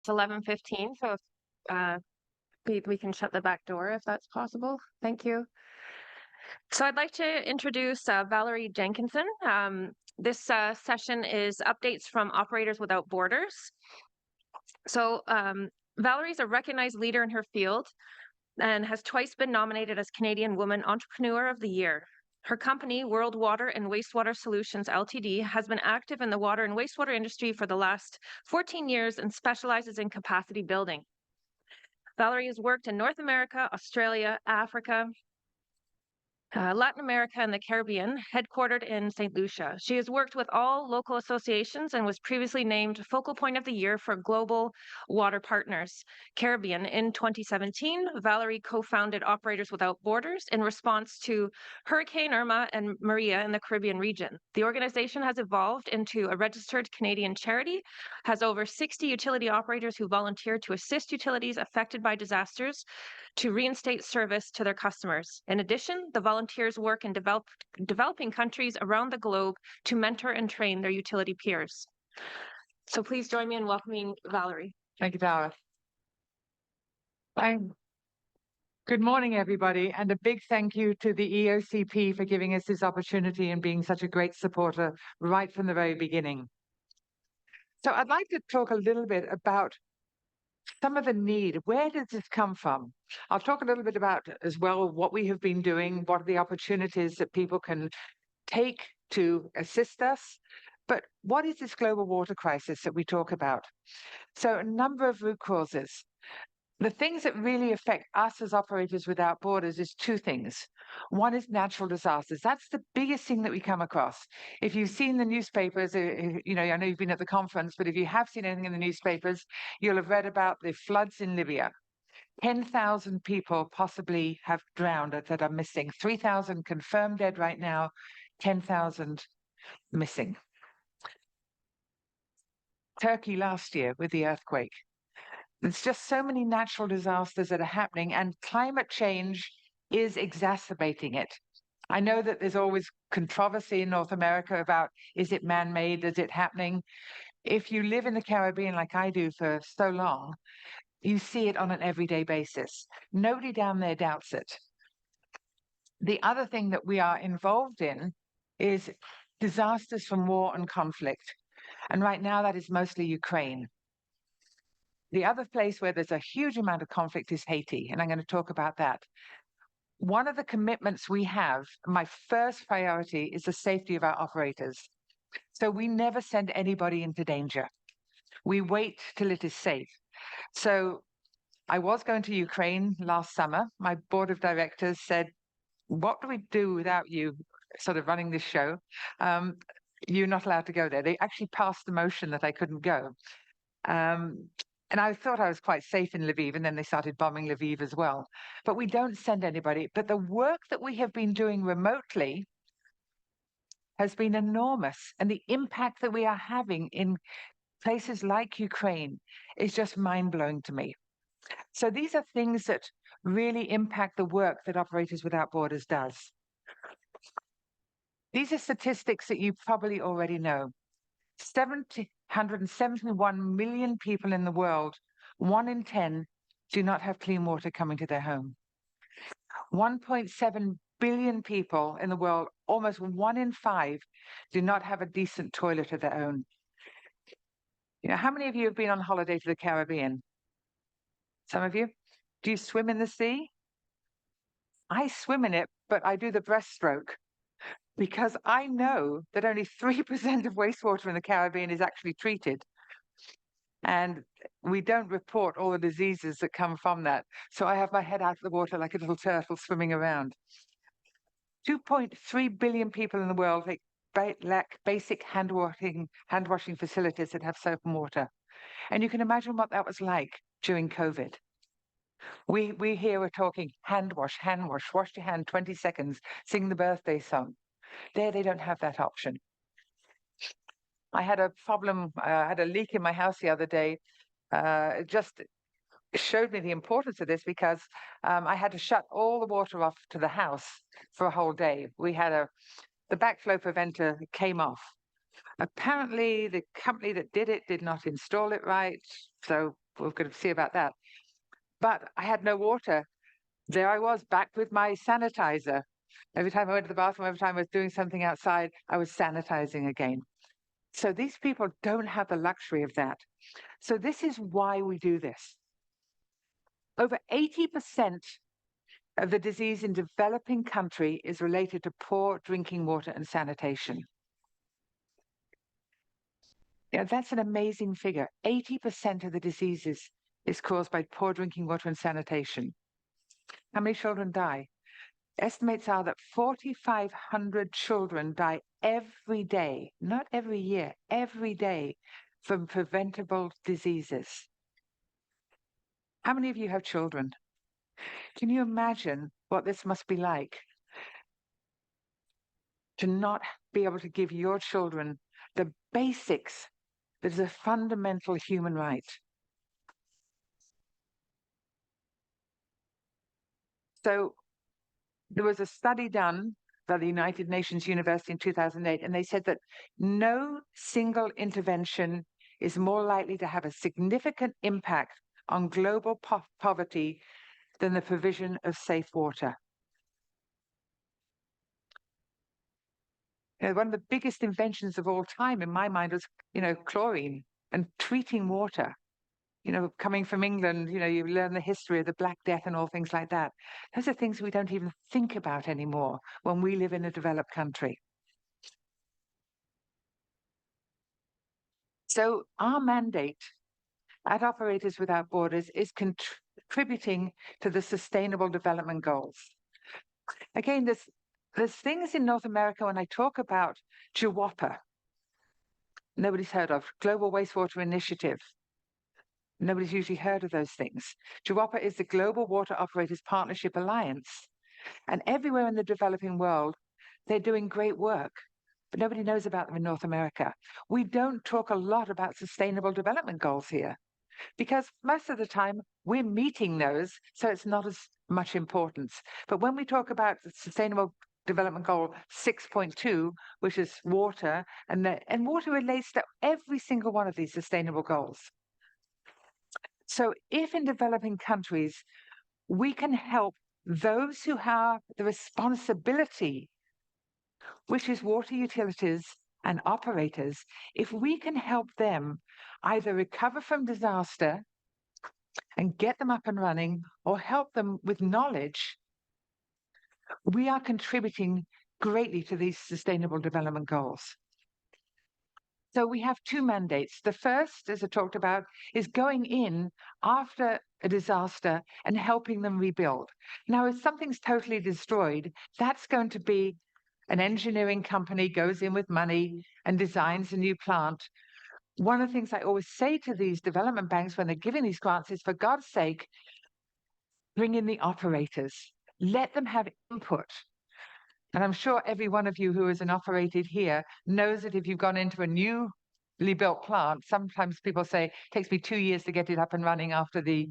It's 11:15, so if, we can shut the back door if that's possible. Thank you. So I'd like to introduce Valerie Jenkinson. This session is updates from Operators Without Borders. So Valerie's a recognized leader in her field and has twice been nominated as Canadian Woman Entrepreneur of the Year. Her company, World Water and Wastewater Solutions Ltd., has been active in the water and wastewater industry for the last 14 years and specializes in capacity building. Valerie has worked in North America, Australia, Africa, Latin America, and the Caribbean, headquartered in St. Lucia. She has worked with all local associations and was previously named Focal Point of the Year for Global Water Partners Caribbean. In 2017, Valerie co-founded Operators Without Borders in response to Hurricane Irma and Maria in the Caribbean region. The organization has evolved into a registered Canadian charity, has over 60 utility operators who volunteer to assist utilities affected by disasters to reinstate service to their customers. In addition, the volunteers work in developing countries around the globe to mentor and train their utility peers. So please join me in welcoming Valerie. Thank you, Tara. Good morning, everybody, and a big thank you to the EOCP for giving us this opportunity and being such a great supporter right from the very beginning. So I'd like to talk a little bit about some of the need. Where does this come from? I'll talk a little bit about as well what we have been doing, what are the opportunities that people can take to assist us, but what is this global water crisis that we talk about? So a number of root causes. The things that really affect us as Operators Without Borders is two things. One is natural disasters. That's the biggest thing that we come across. If you've seen the newspapers, I know you've been at the conference, but if you have seen anything in the newspapers, you'll have read about the floods in Libya. 10,000 people possibly have drowned that are missing. 3,000 confirmed dead right now, 10,000 missing. Turkey last year with the earthquake. There's just so many natural disasters that are happening, and climate change is exacerbating it. I know that there's always controversy in North America about, is it man-made, is it happening? If you live in the Caribbean like I do for so long, you see it on an everyday basis. Nobody down there doubts it. The other thing that we are involved in is disasters from war and conflict. And right now that is mostly Ukraine. The other place where there's a huge amount of conflict is Haiti, and I'm going to talk about that. One of the commitments we have, my first priority is the safety of our operators. So we never send anybody into danger. We wait till it is safe. So I was going to Ukraine last summer. My board of directors said, what do we do without you sort of running this show? You're not allowed to go there. They actually passed the motion that I couldn't go. And I thought I was quite safe in Lviv, and then they started bombing Lviv as well. But we don't send anybody. But the work that we have been doing remotely has been enormous. And the impact that we are having in places like Ukraine is just mind-blowing to me. So these are things that really impact the work that Operators Without Borders does. These are statistics that you probably already know. 171 million people in the world, 1 in 10 do not have clean water coming to their home. 1.7 billion people in the world, almost 1 in 5, do not have a decent toilet of their own. You know, how many of you have been on holiday to the Caribbean? Some of you? Do you swim in the sea? I swim in it, but I do the breaststroke, because I know that only 3% of wastewater in the Caribbean is actually treated. And we don't report all the diseases that come from that. So I have my head out of the water like a little turtle swimming around. 2.3 billion people in the world lack basic hand washing facilities that have soap and water. And you can imagine what that was like during COVID. We here were talking hand wash, wash your hand 20 seconds, sing the birthday song. There, they don't have that option. I had a problem, I had a leak in my house the other day. It just showed me the importance of this because I had to shut all the water off to the house for a whole day. We had the backflow preventer came off. Apparently, the company that did it did not install it right. So we're going to see about that. But I had no water. There I was, back with my sanitizer. Every time I went to the bathroom, every time I was doing something outside, I was sanitizing again. So these people don't have the luxury of that. So this is why we do this. Over 80% of the disease in developing country is related to poor drinking water and sanitation. Yeah, that's an amazing figure. 80% of the diseases is caused by poor drinking water and sanitation. How many children die? Estimates are that 4,500 children die every day, not every year, every day, from preventable diseases. How many of you have children? Can you imagine what this must be like to not be able to give your children the basics that is a fundamental human right? So there was a study done by the United Nations University in 2008, and they said that no single intervention is more likely to have a significant impact on global poverty than the provision of safe water. One of the biggest inventions of all time, in my mind, was, chlorine and treating water. Coming from England, you learn the history of the Black Death and all things like that. Those are things we don't even think about anymore when we live in a developed country. So our mandate at Operators Without Borders is contributing to the Sustainable Development Goals. Again, there's things in North America when I talk about GWOPA, nobody's heard of, Global Wastewater Initiative. Nobody's usually heard of those things. GWOPA is the Global Water Operators Partnership Alliance. And everywhere in the developing world, they're doing great work, but nobody knows about them in North America. We don't talk a lot about sustainable development goals here because most of the time we're meeting those, so it's not as much importance. But when we talk about the Sustainable Development Goal 6.2, which is water, and water relates to every single one of these sustainable goals. So if in developing countries, we can help those who have the responsibility, which is water utilities and operators, if we can help them either recover from disaster and get them up and running or help them with knowledge, we are contributing greatly to these sustainable development goals. So we have two mandates. The first, as I talked about, is going in after a disaster and helping them rebuild. Now, if something's totally destroyed, that's going to be an engineering company goes in with money and designs a new plant. One of the things I always say to these development banks when they're giving these grants is, for God's sake, bring in the operators. Let them have input. And I'm sure every one of you who is an operator here knows that if you've gone into a newly built plant, sometimes people say, it takes me 2 years to get it up and running after the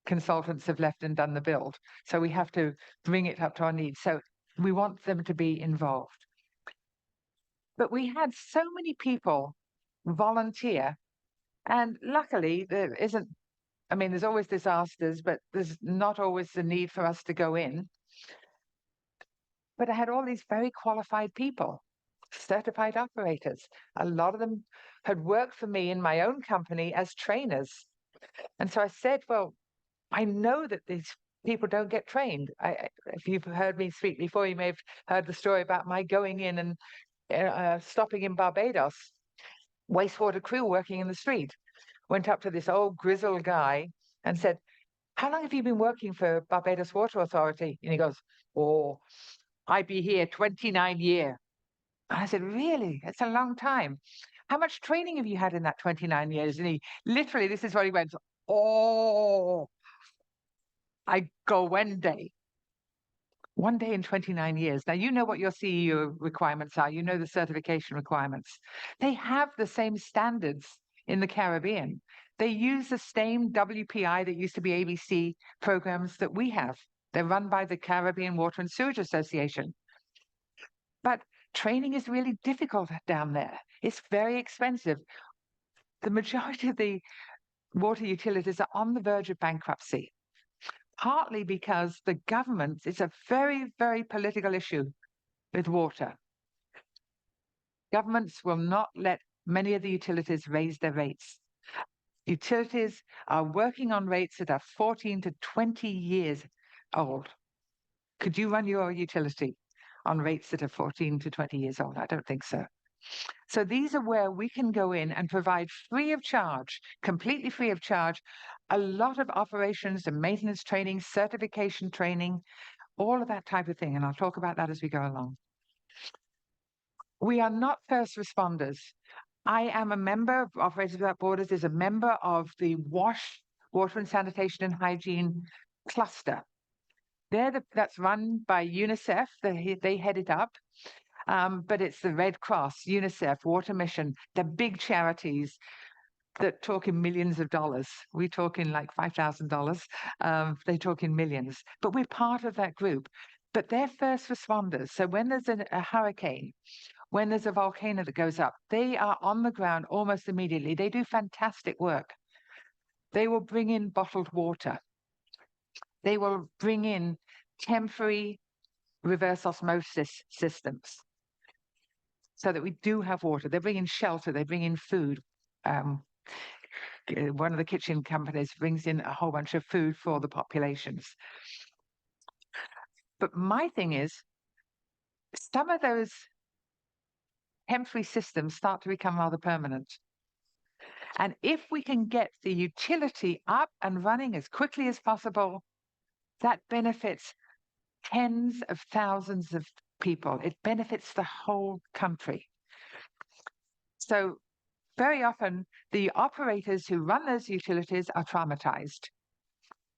consultants have left and done the build. So we have to bring it up to our needs. So we want them to be involved. But we had so many people volunteer, and luckily there isn't, there's always disasters, but there's not always the need for us to go in. But I had all these very qualified people, certified operators. A lot of them had worked for me in my own company as trainers. And so I said, well, I know that these people don't get trained. If you've heard me speak before, you may have heard the story about my going in and stopping in Barbados, wastewater crew working in the street. Went up to this old grizzled guy and said, how long have you been working for Barbados Water Authority? And he goes, oh, I'd be here 29 years. And I said, really? That's a long time. How much training have you had in that 29 years? And he literally, this is what he went, oh, I go one day. One day in 29 years. Now, you know what your CEO requirements are. You know the certification requirements. They have the same standards in the Caribbean. They use the same WPI that used to be ABC programs that we have. They're run by the Caribbean Water and Sewage Association. But training is really difficult down there. It's very expensive. The majority of the water utilities are on the verge of bankruptcy, partly because the government, it's a very, very political issue with water. Governments will not let many of the utilities raise their rates. Utilities are working on rates that are 14 to 20 years old. Could you run your utility on rates that are 14 to 20 years old? I don't think so. So these are where we can go in and provide free of charge, completely free of charge, a lot of operations and maintenance training, certification training, all of that type of thing. And I'll talk about that as we go along. We are not first responders. I am a member of Operators Without Borders, is a member of the WASH, Water and Sanitation and Hygiene Cluster. That's run by UNICEF. They head it up. But it's the Red Cross, UNICEF, Water Mission, the big charities that talk in millions of dollars. We talk in like $5,000. They talk in millions. But we're part of that group. But they're first responders. So when there's a hurricane, when there's a volcano that goes up, they are on the ground almost immediately. They do fantastic work. They will bring in bottled water. They will bring in temporary reverse osmosis systems so that we do have water. They bring in shelter. They bring in food. One of the kitchen companies brings in a whole bunch of food for the populations. But my thing is, some of those temporary systems start to become rather permanent. And if we can get the utility up and running as quickly as possible, that benefits tens of thousands of people. It benefits the whole country. So very often, the operators who run those utilities are traumatized.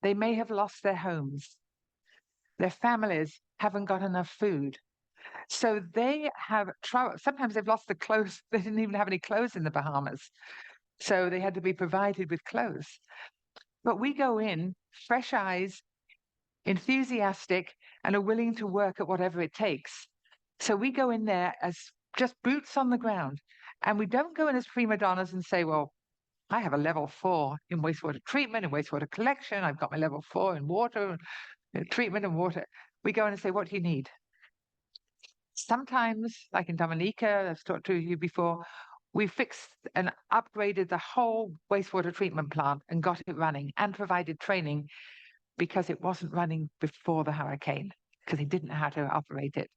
They may have lost their homes. Their families haven't got enough food. So they have trouble. Sometimes they've lost the clothes. They didn't even have any clothes in the Bahamas. So they had to be provided with clothes. But we go in, fresh eyes, enthusiastic, and are willing to work at whatever it takes. So we go in there as just boots on the ground. And we don't go in as prima donnas and say, well, I have a level 4 in wastewater treatment and wastewater collection. I've got my level 4 in water treatment and water. We go in and say, what do you need? Sometimes, like in Dominica, I've talked to you before, we fixed and upgraded the whole wastewater treatment plant and got it running and provided training because it wasn't running before the hurricane, because they didn't know how to operate it.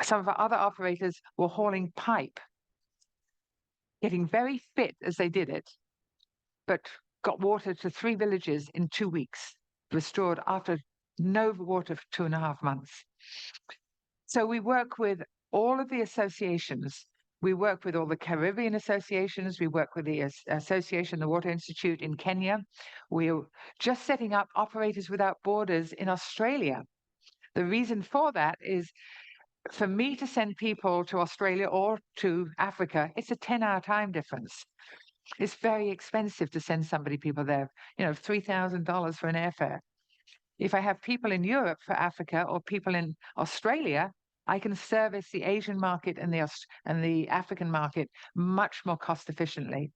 Some of our other operators were hauling pipe, getting very fit as they did it, but got water to 3 villages in 2 weeks, restored after no water for 2.5 months. So we work with all of the associations. We work with all the Caribbean associations. We work with the Association, the Water Institute in Kenya. We're just setting up Operators Without Borders in Australia. The reason for that is for me to send people to Australia or to Africa, it's a 10-hour time difference. It's very expensive to send people there, $3,000 for an airfare. If I have people in Europe for Africa or people in Australia, I can service the Asian market and the African market much more cost efficiently.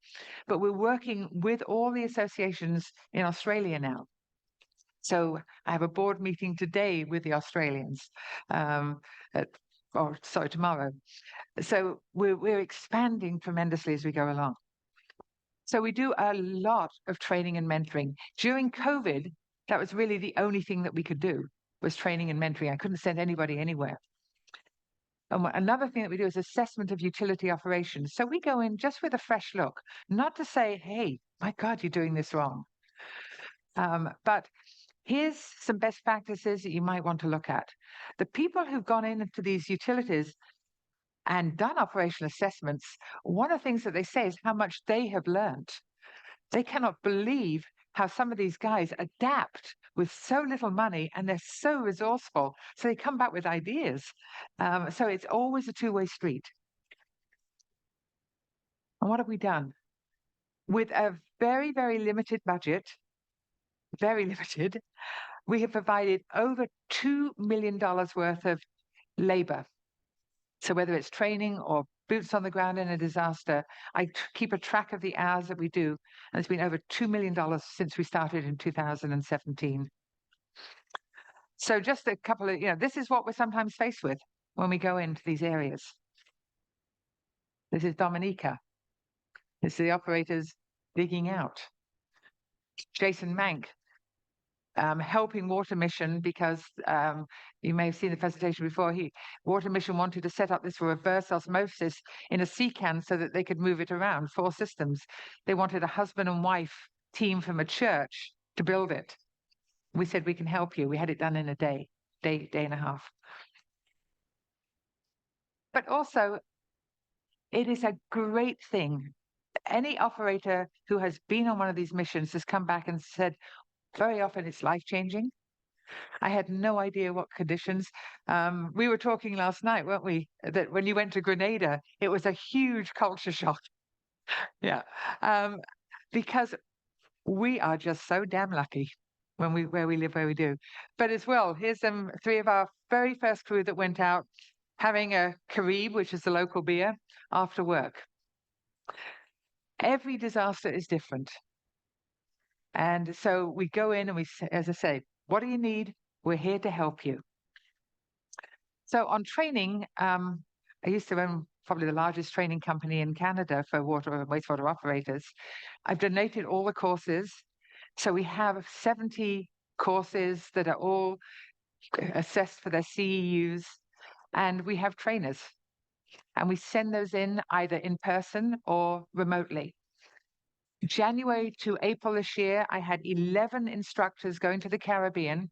But we're working with all the associations in Australia now. So I have a board meeting today with the Australians, tomorrow. So we're expanding tremendously as we go along. So we do a lot of training and mentoring. During COVID, that was really the only thing that we could do, was training and mentoring. I couldn't send anybody anywhere. And another thing that we do is assessment of utility operations. So we go in just with a fresh look, not to say, hey, my God, you're doing this wrong. But here's some best practices that you might want to look at. The people who've gone into these utilities and done operational assessments, one of the things that they say is how much they have learned. They cannot believe how some of these guys adapt with so little money, and they're so resourceful. So they come back with ideas. So it's always a two-way street. And what have we done? With a very, very limited budget, very limited, we have provided over $2 million worth of labor. So whether it's training or boots on the ground in a disaster. I keep a track of the hours that we do, and it's been over $2 million since we started in 2017. So just a couple of, this is what we're sometimes faced with when we go into these areas. This is Dominica. This is the operators digging out. Jason Mank, helping Water Mission because you may have seen the presentation before. Water Mission wanted to set up this reverse osmosis in a sea can so that they could move it around, 4 systems. They wanted a husband and wife team from a church to build it. We said, we can help you. We had it done in a day and a half. But also, it is a great thing. Any operator who has been on one of these missions has come back and said, very often it's life-changing. I had no idea what conditions. We were talking last night, weren't we, that when you went to Grenada, it was a huge culture shock. Yeah, because we are just so damn lucky where we live, where we do. But as well, here's 3 of our very first crew that went out having a Carib, which is the local beer, after work. Every disaster is different. And so we go in and we, as I say, what do you need? We're here to help you. So on training, I used to run probably the largest training company in Canada for water and wastewater operators. I've donated all the courses. So we have 70 courses that are all assessed for their CEUs, and we have trainers. And we send those in either in person or remotely. January to April this year, I had 11 instructors going to the Caribbean,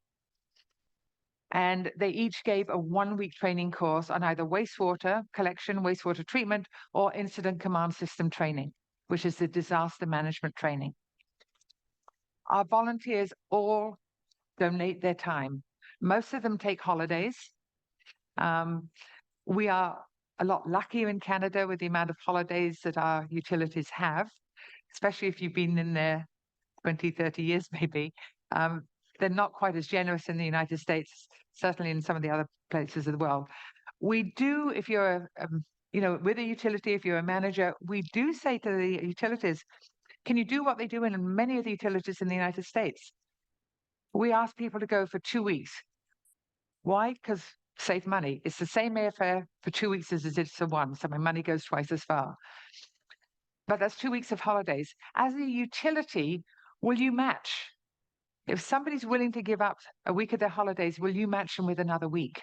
and they each gave a 1-week training course on either wastewater collection, wastewater treatment, or incident command system training, which is the disaster management training. Our volunteers all donate their time. Most of them take holidays. We are a lot luckier in Canada with the amount of holidays that our utilities have, especially if you've been in there 20, 30 years maybe. They're not quite as generous in the United States, certainly in some of the other places of the world. We do, if you're, with a utility, if you're a manager, we do say to the utilities, can you do what they do in many of the utilities in the United States? We ask people to go for 2 weeks. Why? Because save money. It's the same airfare for 2 weeks as it is for 1, so my money goes twice as far. But that's 2 weeks of holidays. As a utility, will you match? If somebody's willing to give up a week of their holidays, will you match them with another week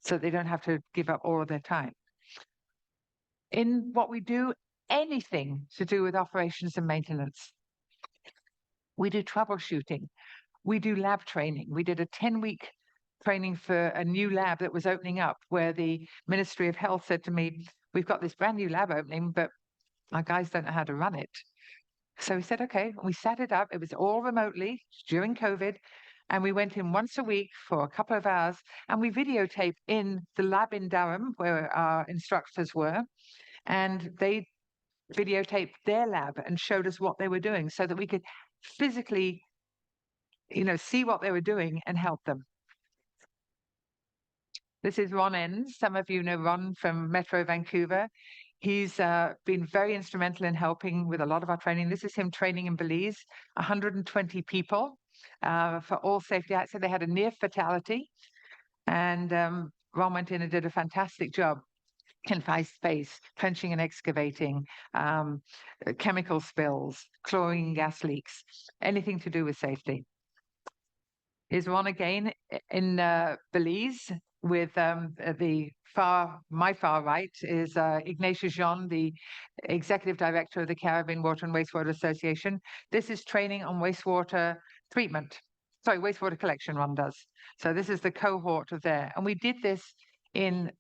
so they don't have to give up all of their time? In what we do, anything to do with operations and maintenance. We do troubleshooting. We do lab training. We did a 10-week training for a new lab that was opening up, where the Ministry of Health said to me, we've got this brand new lab opening, but our guys don't know how to run it. So we said, okay, we set it up. It was all remotely during COVID. And we went in once a week for a couple of hours, and we videotaped in the lab in Durham, where our instructors were. And they videotaped their lab and showed us what they were doing so that we could physically, see what they were doing and help them. This is Ron Enns. Some of you know Ron from Metro Vancouver. He's been very instrumental in helping with a lot of our training. This is him training in Belize, 120 people for all safety acts. So they had a near fatality. And Ron went in and did a fantastic job in space, trenching and excavating, chemical spills, chlorine gas leaks, anything to do with safety. Here's Ron again in Belize with my far right is Ignatius Jean, the Executive Director of the Caribbean Water and Wastewater Association. This is training on wastewater treatment. Sorry, wastewater collection, Ron does. So this is the cohort of there. And we did this in,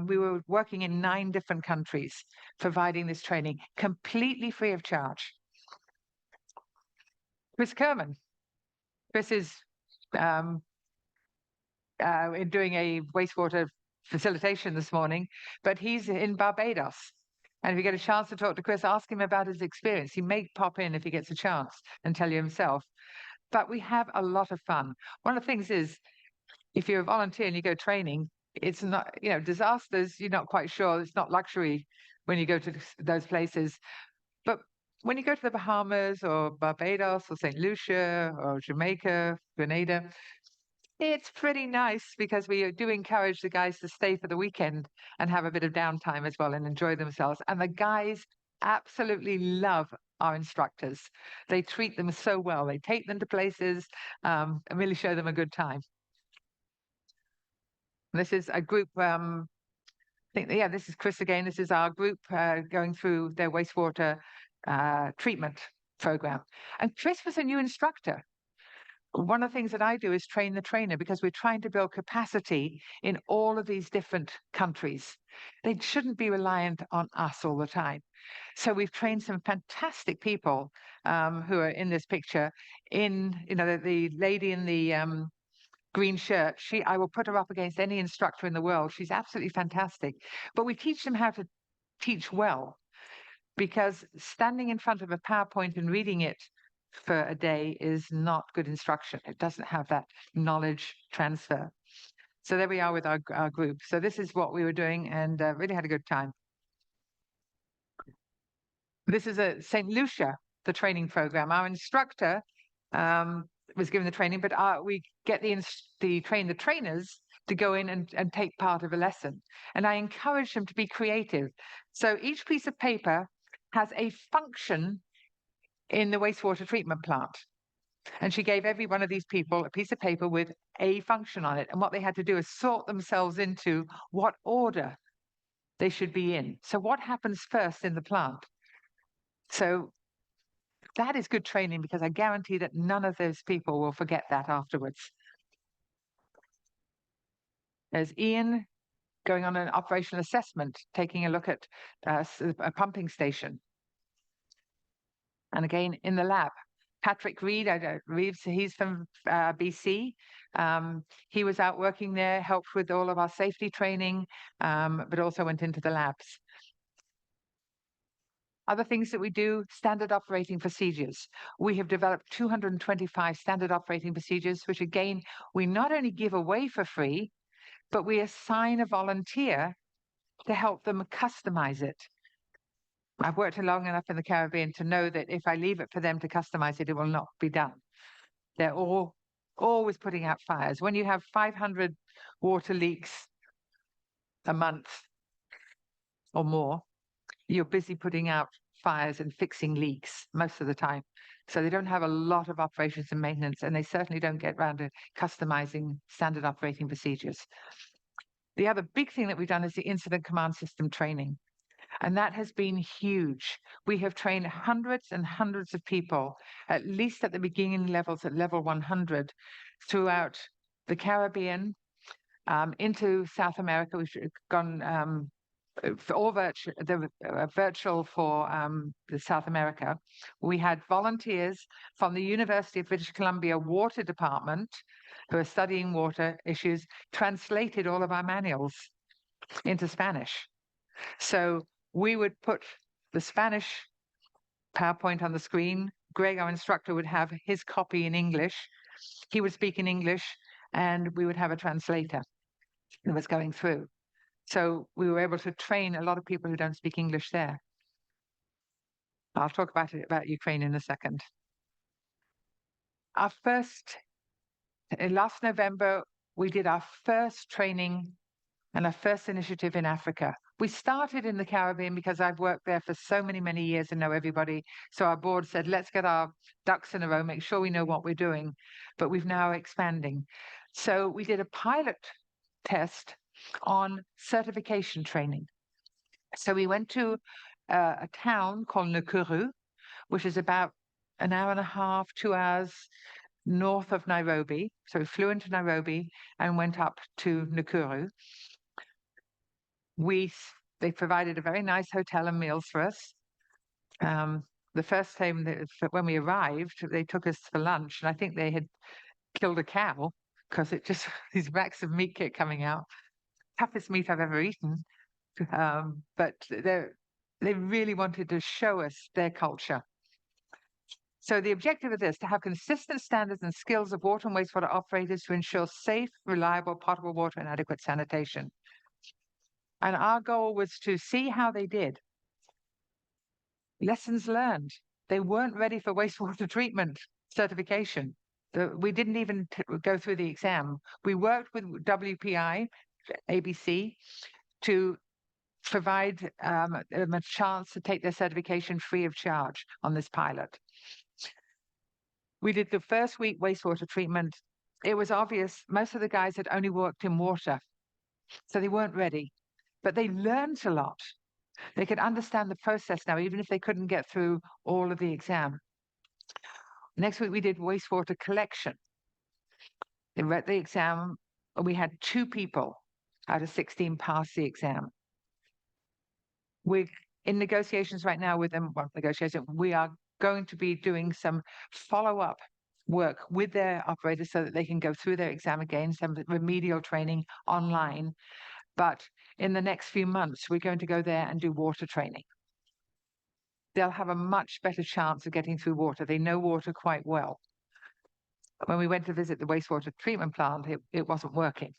we were working in 9 different countries, providing this training completely free of charge. Chris Kerman. Chris is doing a wastewater facilitation this morning, but he's in Barbados. And if you get a chance to talk to Chris, ask him about his experience. He may pop in if he gets a chance and tell you himself. But we have a lot of fun. One of the things is, if you're a volunteer and you go training, it's not, disasters, you're not quite sure. It's not luxury when you go to those places. But when you go to the Bahamas or Barbados or St. Lucia or Jamaica, Grenada, it's pretty nice because we do encourage the guys to stay for the weekend and have a bit of downtime as well and enjoy themselves. And the guys absolutely love our instructors. They treat them so well. They take them to places and really show them a good time. This is a group, this is Chris again. This is our group going through their wastewater treatment program. And Chris was a new instructor. One of the things that I do is train the trainer because we're trying to build capacity in all of these different countries. They shouldn't be reliant on us all the time. So we've trained some fantastic people who are in this picture. The lady in the green shirt, I will put her up against any instructor in the world. She's absolutely fantastic. But we teach them how to teach well, because standing in front of a PowerPoint and reading it for a day is not good instruction. It doesn't have that knowledge transfer. So there we are with our group. So this is what we were doing, and really had a good time. This is a St. Lucia, the training program. Our instructor was given the training, but we get the trainers to go in and take part of a lesson. And I encourage them to be creative. So each piece of paper has a function in the wastewater treatment plant. And she gave every one of these people a piece of paper with a function on it. And what they had to do is sort themselves into what order they should be in. So what happens first in the plant? So that is good training, because I guarantee that none of those people will forget that afterwards. There's Ian going on an operational assessment, taking a look at a pumping station. And again, in the lab, Patrick Reeves, he's from BC. He was out working there, helped with all of our safety training, but also went into the labs. Other things that we do, standard operating procedures. We have developed 225 standard operating procedures, which again, we not only give away for free, but we assign a volunteer to help them customize it. I've worked long enough in the Caribbean to know that if I leave it for them to customize it, it will not be done. They're always putting out fires. When you have 500 water leaks a month or more, you're busy putting out fires and fixing leaks most of the time. So they don't have a lot of operations and maintenance, and they certainly don't get around to customizing standard operating procedures. The other big thing that we've done is the incident command system training. And that has been huge. We have trained hundreds and hundreds of people, at least at the beginning levels, at level 100, throughout the Caribbean, into South America. We've gone all virtual for the South America. We had volunteers from the University of British Columbia Water Department who are studying water issues, translated all of our manuals into Spanish. So we would put the Spanish PowerPoint on the screen. Greg, our instructor, would have his copy in English. He would speak in English, and we would have a translator that was going through. So we were able to train a lot of people who don't speak English there. I'll talk about Ukraine in a second. Last November, we did our first training and our first initiative in Africa. We started in the Caribbean because I've worked there for so many, many years and know everybody. So our board said, let's get our ducks in a row, make sure we know what we're doing. But we've now expanding. So we did a pilot test on certification training. So we went to a town called Nakuru, which is about an hour and a half, 2 hours north of Nairobi. So we flew into Nairobi and went up to Nakuru. They provided a very nice hotel and meals for us. The first time when we arrived, they took us for lunch, and I think they had killed a cow because it just these racks of meat kept coming out. Toughest meat I've ever eaten. But they really wanted to show us their culture. So the objective of this, to have consistent standards and skills of water and wastewater operators to ensure safe, reliable, potable water and adequate sanitation. And our goal was to see how they did. Lessons learned. They weren't ready for wastewater treatment certification. We didn't even go through the exam. We worked with WPI, ABC, to provide them a chance to take their certification free of charge on this pilot. We did the first week wastewater treatment. It was obvious most of the guys had only worked in water, so they weren't ready, but they learned a lot. They could understand the process now, even if they couldn't get through all of the exam. Next week, we did wastewater collection. They read the exam, and we had 2 people out of 16 pass the exam. We're in negotiations right now with them. Well, we are going to be doing some follow-up work with their operators so that they can go through their exam again, some remedial training online. But in the next few months, we're going to go there and do water training. They'll have a much better chance of getting through water. They know water quite well. When we went to visit the wastewater treatment plant, it wasn't working.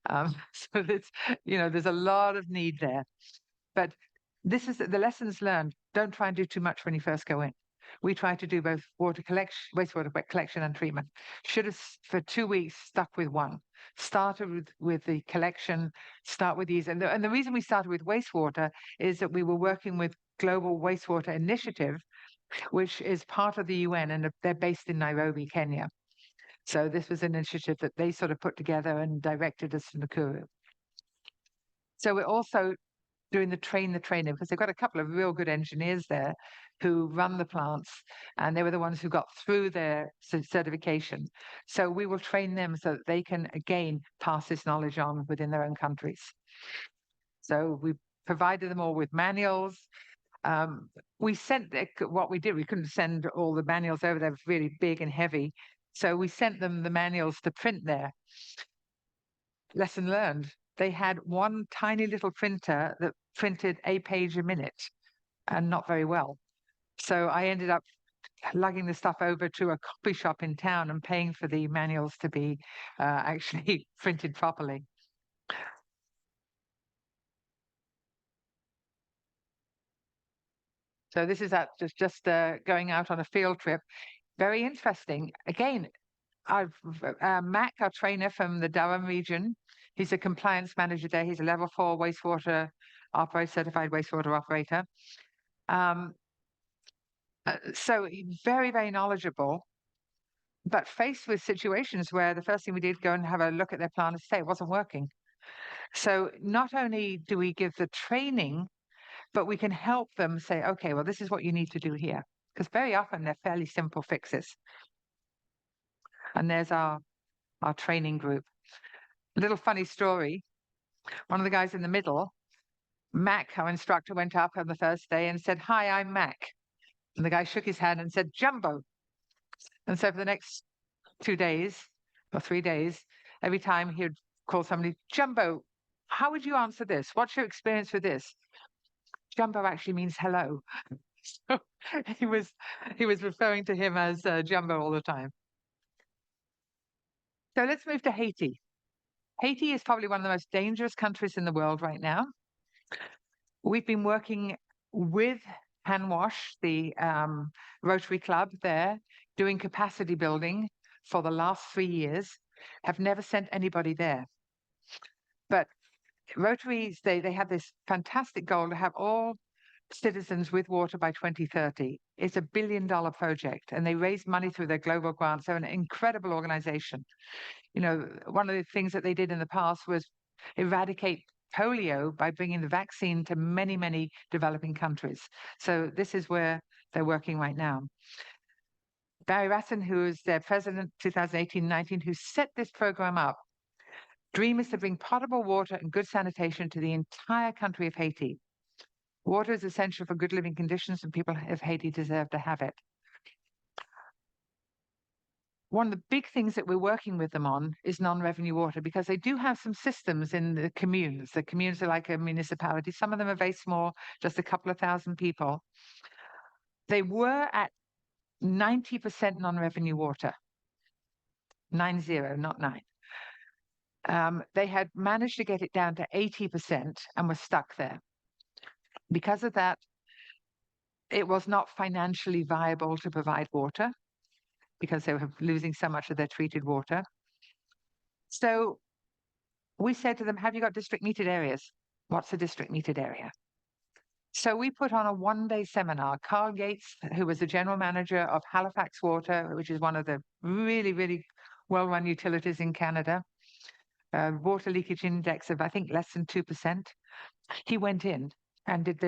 So there's a lot of need there. But this is the lessons learned. Don't try and do too much when you first go in. We tried to do both wastewater collection and treatment. Should have, for 2 weeks, stuck with one. Started with the collection, start with these. And the reason we started with wastewater is that we were working with Global Wastewater Initiative, which is part of the UN, and they're based in Nairobi, Kenya. So this was an initiative that they sort of put together and directed us to Nakuru. So we're also doing the trainer, because they've got a couple of real good engineers there who run the plants, and they were the ones who got through their certification. So we will train them so that they can, again, pass this knowledge on within their own countries. So we provided them all with manuals. We sent what we did. We couldn't send all the manuals over. They were really big and heavy. So we sent them the manuals to print there. Lesson learned. They had one tiny little printer that printed a page a minute, and not very well. So I ended up lugging the stuff over to a copy shop in town and paying for the manuals to be actually printed properly. So this is just going out on a field trip. Very interesting. Again, Mac, our trainer from the Durham region, he's a compliance manager there. He's a level 4 wastewater operator, certified wastewater operator. So very, very knowledgeable, but faced with situations where the first thing we did go and have a look at their plan and say it wasn't working. So not only do we give the training, but we can help them say, okay, well, this is what you need to do here. Because very often they're fairly simple fixes. And there's our training group. A little funny story. One of the guys in the middle, Mac, our instructor, went up on the first day and said, "Hi, I'm Mac." And the guy shook his hand and said, "Jumbo." And so for the next 2 days or 3 days, every time he would call somebody, "Jumbo, how would you answer this? What's your experience with this?" Jumbo actually means hello. So he was referring to him as Jumbo all the time. So let's move to Haiti. Haiti is probably one of the most dangerous countries in the world right now. We've been working with Handwash, the Rotary Club there, doing capacity building for the last 3 years, have never sent anybody there. But Rotaries, they have this fantastic goal to have all citizens with water by 2030. It's a $1 billion project, and they raise money through their global grants. They're an incredible organization. You know, one of the things that they did in the past was eradicate polio by bringing the vaccine to many, many developing countries. So this is where they're working right now. Barry Ratton, who is their president 2018-19, who set this program up, dream is to bring potable water and good sanitation to the entire country of Haiti. Water is essential for good living conditions, and people of Haiti deserve to have it. One of the big things that we're working with them on is non-revenue water, because they do have some systems in the communes. The communes are like a municipality. Some of them are very small, just a couple of thousand people. They were at 90% non-revenue water. 90, not 9. They had managed to get it down to 80% and were stuck there. Because of that, it was not financially viable to provide water because they were losing so much of their treated water. So we said to them, have you got district metered areas? What's a district metered area? So we put on a one-day seminar. Carl Yates, who was the general manager of Halifax Water, which is one of the really, really well-run utilities in Canada, water leakage index of, I think, less than 2%. He went in and did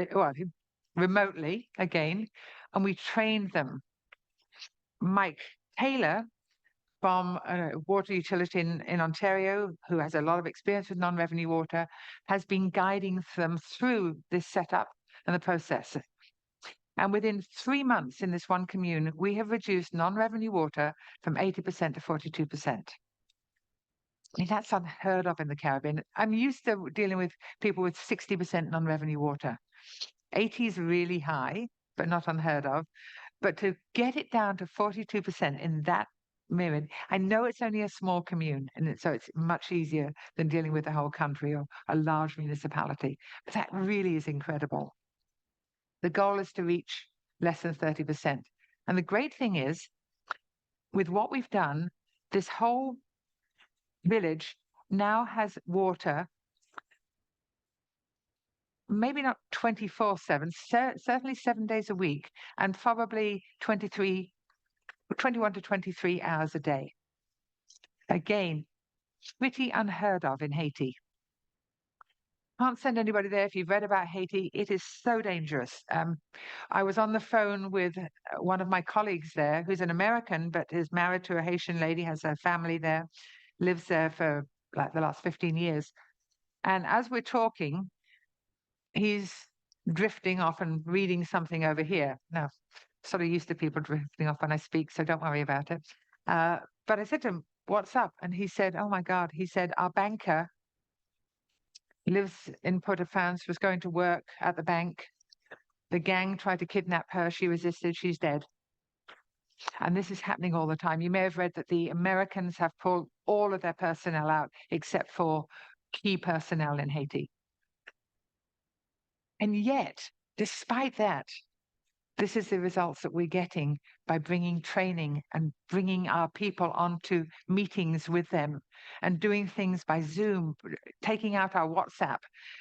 remotely again, and we trained them. Mike Taylor from a water utility in Ontario, who has a lot of experience with non-revenue water, has been guiding them through this setup and the process. And within 3 months in this one commune, we have reduced non-revenue water from 80% to 42%. I mean, that's unheard of in the Caribbean. I'm used to dealing with people with 60% non-revenue water. 80 is really high, but not unheard of. But to get it down to 42% in that myriad, I know it's only a small commune, and so it's much easier than dealing with the whole country or a large municipality. But that really is incredible. The goal is to reach less than 30%. And the great thing is, with what we've done, this whole village now has water, maybe not 24/7, certainly 7 days a week, and probably 21 to 23 hours a day. Again, pretty unheard of in Haiti. Can't send anybody there. If you've read about Haiti, it is so dangerous. I was on the phone with one of my colleagues there, who's an American, but is married to a Haitian lady, has a family there, lives there for like the last 15 years. And as we're talking, he's drifting off and reading something over here. Now, sort of used to people drifting off when I speak, so don't worry about it. But I said to him, what's up? And he said, oh my God, he said, our banker lives in Port-au-Prince, was going to work at the bank. The gang tried to kidnap her. She resisted. She's dead. And this is happening all the time. You may have read that the Americans have pulled all of their personnel out except for key personnel in Haiti. And yet, despite that, this is the results that we're getting by bringing training and bringing our people onto meetings with them and doing things by Zoom, taking out our WhatsApp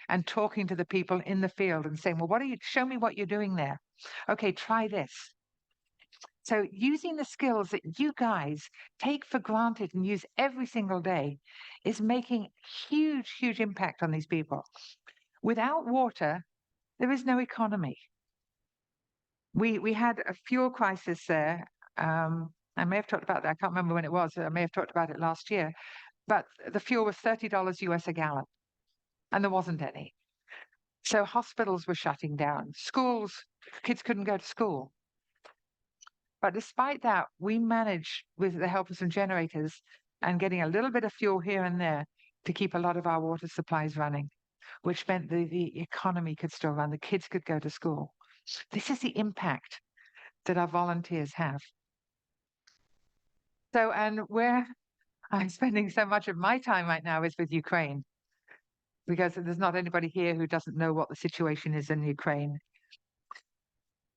and talking to the people in the field and saying, well, show me what you're doing there. Okay, try this. So using the skills that you guys take for granted and use every single day is making huge, huge impact on these people. Without water, there is no economy. We had a fuel crisis there. I may have talked about that. I can't remember when it was. I may have talked about it last year. But the fuel was $30 US a gallon, and there wasn't any. So hospitals were shutting down. Schools, kids couldn't go to school. But despite that, we managed, with the help of some generators and getting a little bit of fuel here and there, to keep a lot of our water supplies running, which meant the economy could still run. The kids could go to school. This is the impact that our volunteers have. So, and where I'm spending so much of my time right now is with Ukraine, because there's not anybody here who doesn't know what the situation is in Ukraine.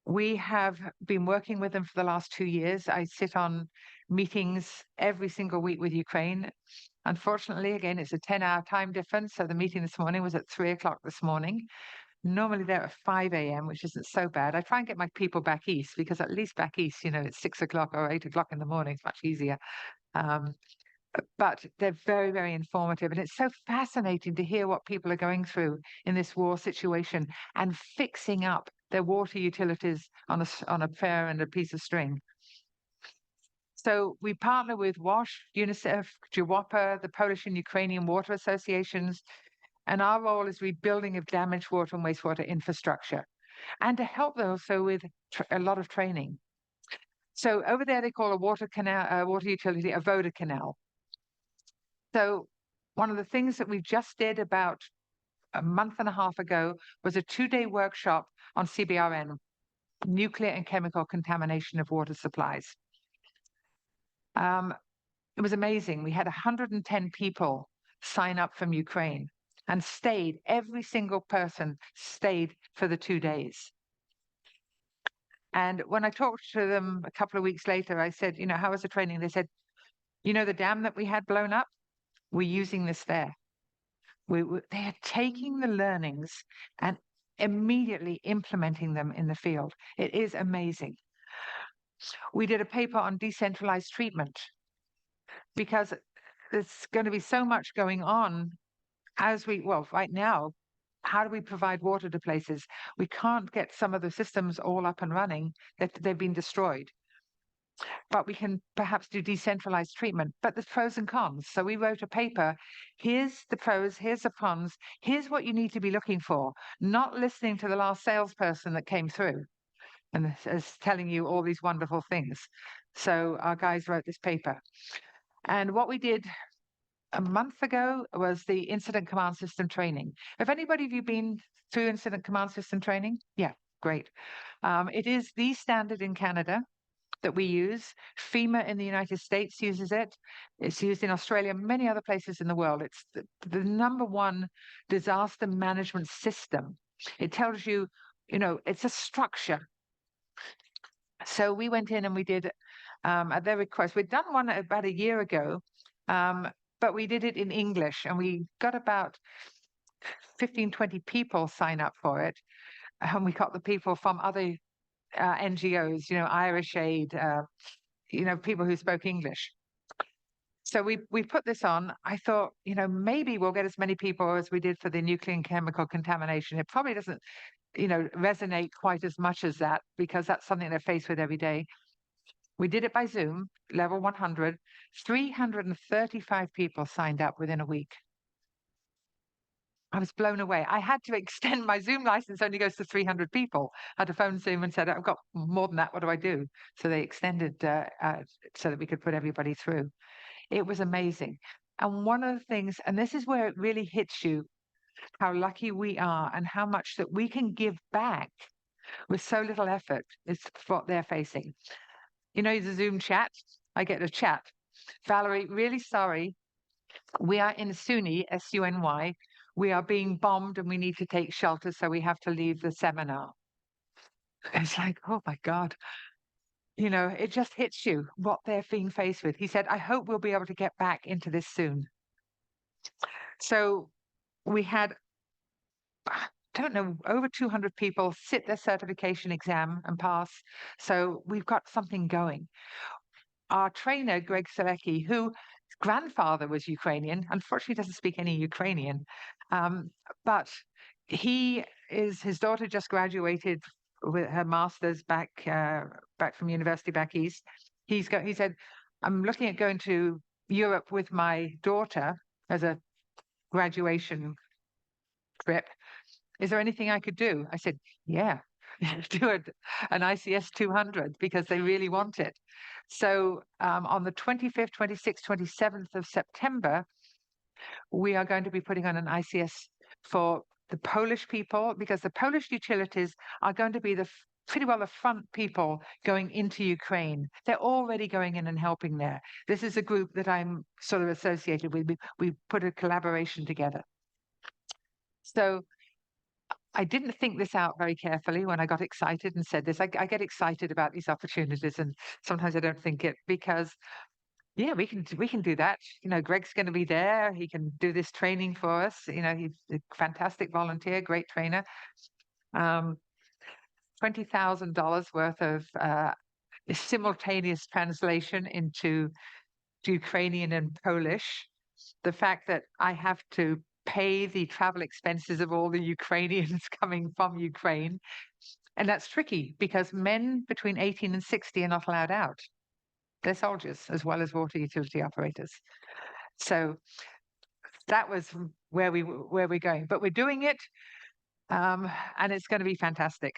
We have been working with them for the last 2 years. I sit on meetings every single week with Ukraine. Unfortunately, again, it's a 10-hour time difference. So the meeting this morning was at 3 o'clock this morning. Normally they're at 5 a.m., which isn't so bad. I try and get my people back east because at least back east, it's 6 o'clock or 8 o'clock in the morning. It's much easier. But they're very, very informative. And it's so fascinating to hear what people are going through in this war situation and fixing up their water utilities on a pair and a piece of string. So we partner with WASH, UNICEF, JWAPA, the Polish and Ukrainian water associations, and our role is rebuilding of damaged water and wastewater infrastructure, and to help them also with a lot of training. So over there, they call a water utility a voter canal. So one of the things that we just did about a month and a half ago was a 2-day workshop on CBRN. nuclear and chemical contamination of water supplies. It was amazing. We had 110 people sign up from Ukraine and stayed. Every single person stayed for the 2 days. And when I talked to them a couple of weeks later, I said, how was the training? They said, the dam that we had blown up, we're using this there. They are taking the learnings and immediately implementing them in the field. It is amazing. We did a paper on decentralized treatment because there's going to be so much going on right now. How do we provide water to places? We can't get some of the systems all up and running, that they've been destroyed. But we can perhaps do decentralized treatment. But there's pros and cons. So we wrote a paper. Here's the pros, here's the cons, here's what you need to be looking for, not listening to the last salesperson that came through and is telling you all these wonderful things. So our guys wrote this paper. And what we did a month ago was the incident command system training. Have anybody of you been through incident command system training? Yeah, great. It is the standard in Canada that we use. FEMA in the United States uses it. It's used in Australia, many other places in the world. It's the number one disaster management system. It tells you, it's a structure. So we went in and we did, at their request, we'd done one about a year ago, but we did it in English, and we got about 15, 20 people sign up for it. And we got the people from other NGOs, Irish Aid, people who spoke English. So we put this on. I thought, maybe we'll get as many people as we did for the nuclear and chemical contamination. It probably doesn't, resonate quite as much as that, because that's something they're faced with every day. We did it by Zoom, level 100. 335 people signed up within a week. I was blown away. I had to extend my Zoom license, only goes to 300 people. I had to phone Zoom and said, I've got more than that. What do I do? So they extended so that we could put everybody through. It was amazing. And one of the things, and this is where it really hits you, how lucky we are and how much that we can give back with so little effort, is what they're facing. The Zoom chat, I get a chat. Valerie, really sorry. We are in SUNY, S-U-N-Y. We are being bombed and we need to take shelter, so we have to leave the seminar. It's like, oh my God. It just hits you what they're being faced with. He said, I hope we'll be able to get back into this soon. So we had, I don't know, over 200 people sit their certification exam and pass. So we've got something going. Our trainer, Greg Selecki, whose grandfather was Ukrainian, unfortunately doesn't speak any Ukrainian, but his daughter just graduated with her master's back from university back east. He said, I'm looking at going to Europe with my daughter as a graduation trip. Is there anything I could do? I said, yeah, do an ICS 200, because they really want it. So on the 25th, 26th, 27th of September, we are going to be putting on an ICS for the Polish people, because the Polish utilities are going to be pretty well the front people going into Ukraine. They're already going in and helping there. This is a group that I'm sort of associated with. We put a collaboration together. So I didn't think this out very carefully when I got excited and said this. I get excited about these opportunities, and sometimes I don't think it, because yeah, we can do that. Greg's going to be there. He can do this training for us. He's a fantastic volunteer, great trainer. $20,000 worth of simultaneous translation into Ukrainian and Polish. The fact that I have to pay the travel expenses of all the Ukrainians coming from Ukraine. And that's tricky, because men between 18 and 60 are not allowed out. They're soldiers as well as water utility operators. So that was where we're going. But we're doing it, and it's going to be fantastic.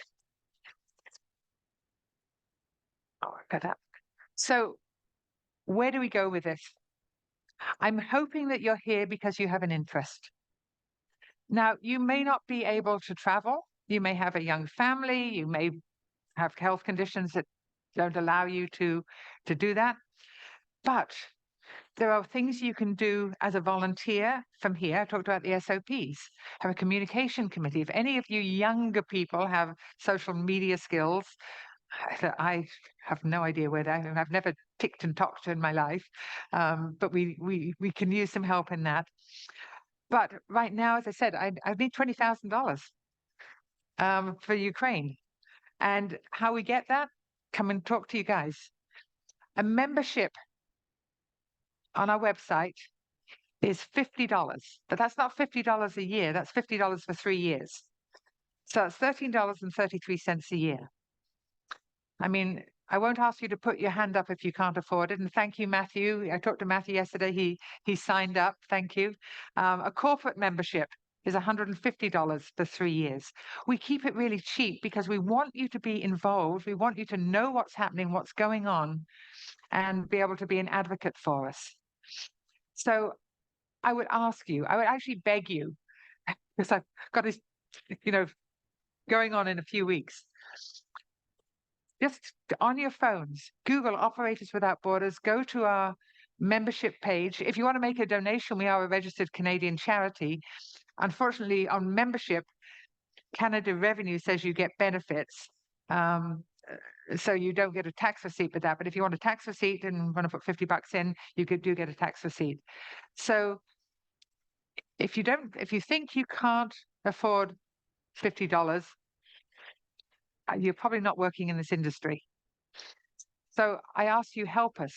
So where do we go with this? I'm hoping that you're here because you have an interest. Now, you may not be able to travel. You may have a young family. You may have health conditions that don't allow you to do that. But there are things you can do as a volunteer from here. I talked about the SOPs, have a communication committee. If any of you younger people have social media skills, I have no idea where that. I've never ticked and talked in my life, but we can use some help in that. But right now, as I said, I need $20,000 for Ukraine, and how we get that? Come and talk to you guys. A membership on our website is $50, but that's not $50 a year. That's $50 for 3 years. So that's $13.33 a year. I mean, I won't ask you to put your hand up if you can't afford it. And thank you, Matthew. I talked to Matthew yesterday. He signed up. Thank you. A corporate membership is $150 for 3 years. We keep it really cheap because we want you to be involved. We want you to know what's happening, what's going on, and be able to be an advocate for us. So I would ask you, I would actually beg you, because I've got this, going on in a few weeks. Just on your phones, Google Operators Without Borders, go to our membership page. If you want to make a donation, we are a registered Canadian charity. Unfortunately, on membership, Canada Revenue says you get benefits. So you don't get a tax receipt with that. But if you want a tax receipt and want to put $50 in, you do get a tax receipt. So if you think you can't afford $50, you're probably not working in this industry. So I ask you, help us.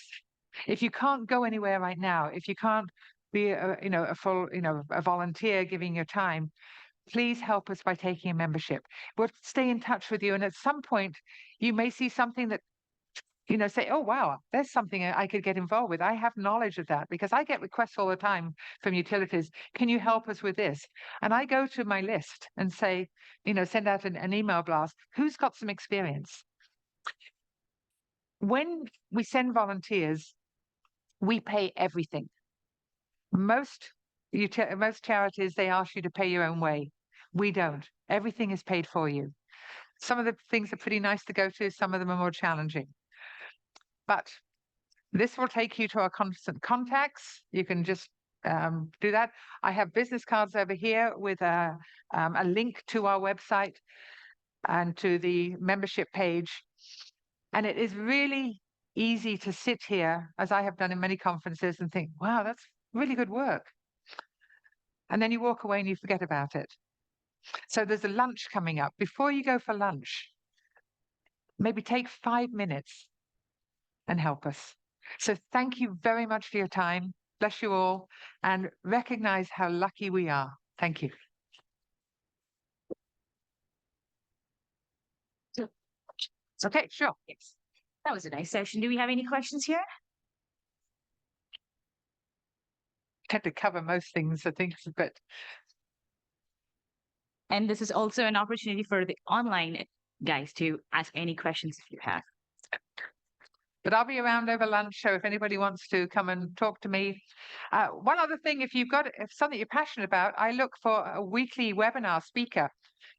If you can't go anywhere right now, if you can't be a full, a volunteer giving your time, please help us by taking a membership. We'll stay in touch with you. And at some point, you may see something that, say, oh, wow, there's something I could get involved with. I have knowledge of that because I get requests all the time from utilities. Can you help us with this? And I go to my list and say, send out an email blast. Who's got some experience? When we send volunteers, we pay everything. Most charities, they ask you to pay your own way. We don't. Everything is paid for you. Some of the things are pretty nice to go to. Some of them are more challenging. But this will take you to our constant contacts. You can just do that. I have business cards over here with a link to our website and to the membership page. And it is really easy to sit here, as I have done in many conferences, and think, wow, that's really good work. And then you walk away and you forget about it. So there's a lunch coming up. Before you go for lunch, maybe take 5 minutes and help us. So thank you very much for your time. Bless you all, and recognize how lucky we are. Thank you. Okay, sure. Yes. That was a nice session. Do we have any questions here? Tend to cover most things, I think, but. And this is also an opportunity for the online guys to ask any questions if you have. But I'll be around over lunch, so if anybody wants to come and talk to me. One other thing, if something you're passionate about, I look for a weekly webinar speaker,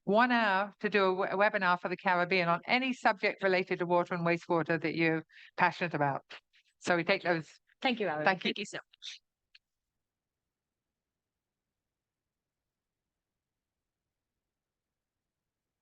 1 hour to do a webinar for the Caribbean on any subject related to water and wastewater that you're passionate about. So we take those. Thank you, Valerie. Thank you. Thank you so much.